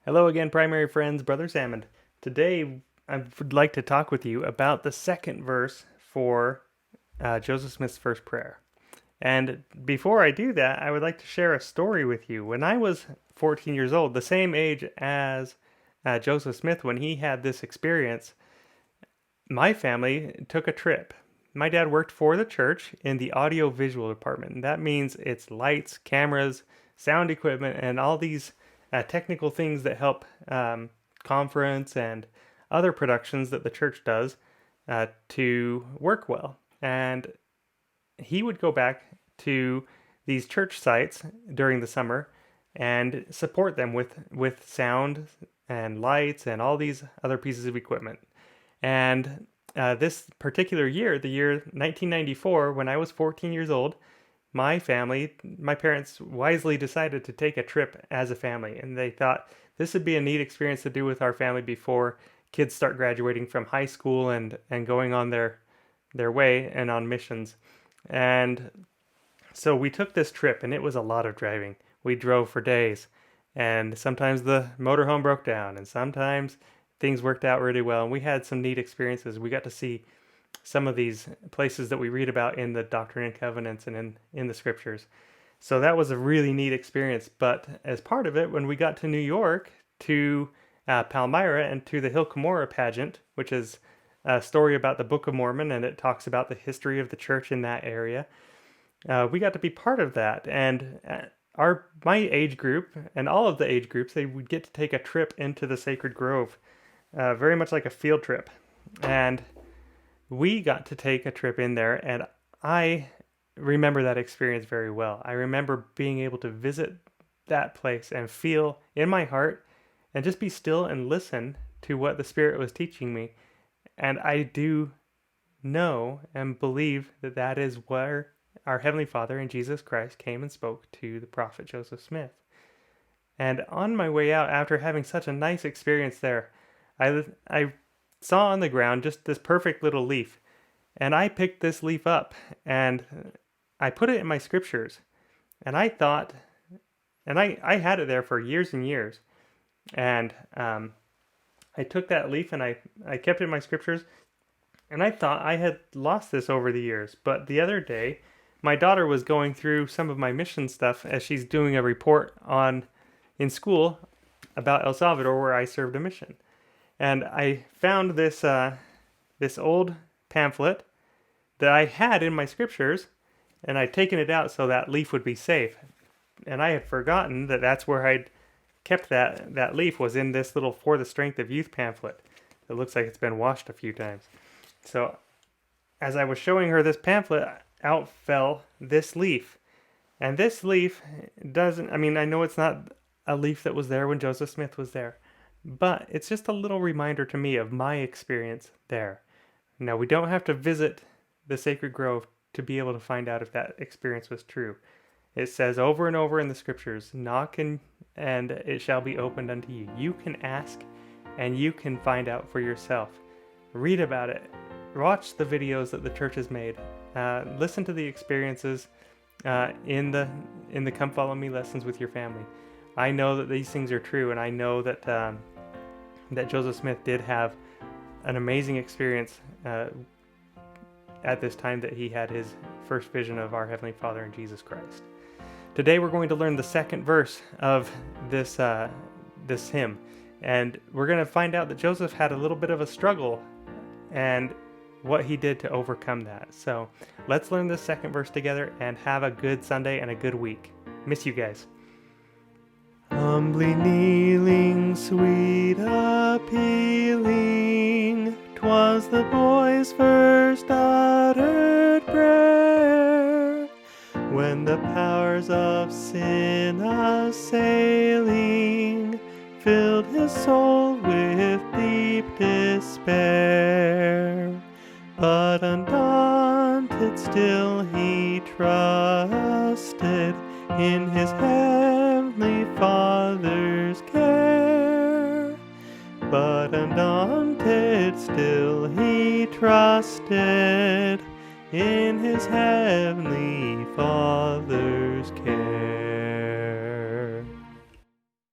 Hello again, primary friends, Brother Salmon. Today, I would like to talk with you about the second verse for Joseph Smith's first prayer. And before I do that, I would like to share a story with you. When I was 14 years old, the same age as Joseph Smith, when he had this experience, my family took a trip. My dad worked for the church in the audio visual department. That means it's lights, cameras, sound equipment, and all these technical things that help conference and other productions that the church does to work well. And he would go back to these church sites during the summer and support them with sound and lights and all these other pieces of equipment. And this particular year, the year 1994, when I was 14 years old, my family, my parents wisely decided to take a trip as a family. And they thought this would be a neat experience to do with our family before kids start graduating from high school and going on their way and on missions. And so we took this trip, and it was a lot of driving. We drove for days, and sometimes the motorhome broke down, and sometimes things worked out really well. And we had some neat experiences. We got to see some of these places that we read about in the Doctrine and Covenants and in the scriptures. So that was a really neat experience. But as part of it, when we got to New York, to Palmyra, and to the Hill Cumorah pageant, which is a story about the Book of Mormon, and it talks about the history of the church in that area, we got to be part of that. And my age group and all of the age groups, they would get to take a trip into the Sacred Grove, very much like a field trip. And we got to take a trip in there, and I remember that experience very well. I remember being able to visit that place and feel in my heart and just be still and listen to what the Spirit was teaching me. And I do know and believe that that is where our Heavenly Father and Jesus Christ came and spoke to the prophet Joseph Smith. And on my way out, after having such a nice experience there, I saw on the ground just this perfect little leaf. And I picked this leaf up and I put it in my scriptures. And I thought, and I had it there for years and years. And I took that leaf and I kept it in my scriptures. And I thought I had lost this over the years. But the other day, my daughter was going through some of my mission stuff as she's doing a report in school about El Salvador, where I served a mission. And I found this old pamphlet that I had in my scriptures, and I'd taken it out so that leaf would be safe. And I had forgotten that that's where I'd kept that leaf, was in this little For the Strength of Youth pamphlet. It looks like it's been washed a few times. So as I was showing her this pamphlet, out fell this leaf. And this leaf doesn't, I mean, I know it's not a leaf that was there when Joseph Smith was there, but it's just a little reminder to me of my experience there. Now, we don't have to visit the Sacred Grove to be able to find out if that experience was true. It says over and over in the scriptures, knock and it shall be opened unto you. You can ask and you can find out for yourself. Read about it. Watch the videos that the church has made. Listen to the experiences in the Come Follow Me lessons with your family. I know that these things are true, and I know that that Joseph Smith did have an amazing experience at this time that he had his first vision of our Heavenly Father and Jesus Christ. Today we're going to learn the second verse of this hymn, and we're going to find out that Joseph had a little bit of a struggle and what he did to overcome that. So let's learn this second verse together and have a good Sunday and a good week. Miss you guys. Humbly kneeling, sweet appealing, 'twas the boy's first uttered prayer, when the powers of sin assailing filled his soul with deep despair. But undaunted still he trusted in his Heavenly Father's care. But undaunted still he trusted in his Heavenly Father.